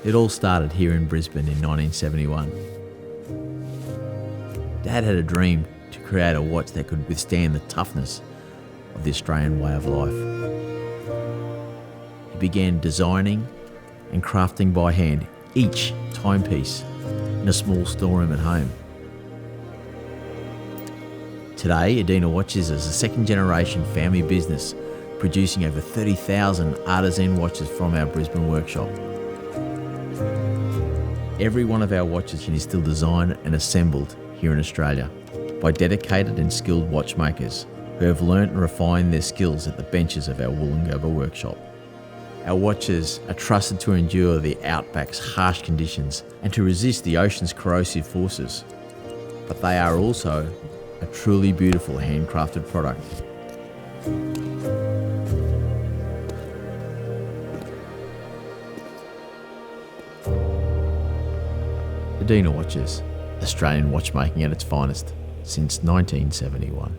It all started here in Brisbane in 1971. Dad had a dream to create a watch that could withstand the toughness of the Australian way of life. He began designing and crafting by hand each timepiece in a small storeroom at home. Today, Adina Watches is a second-generation family business, producing over 30,000 artisan watches from our Brisbane workshop. Every one of our watches is still designed and assembled here in Australia by dedicated and skilled watchmakers who have learnt and refined their skills at the benches of our Wollongabba workshop. Our watches are trusted to endure the outback's harsh conditions and to resist the ocean's corrosive forces, but they are also a truly beautiful handcrafted product. Adina Watches, Australian watchmaking at its finest since 1971.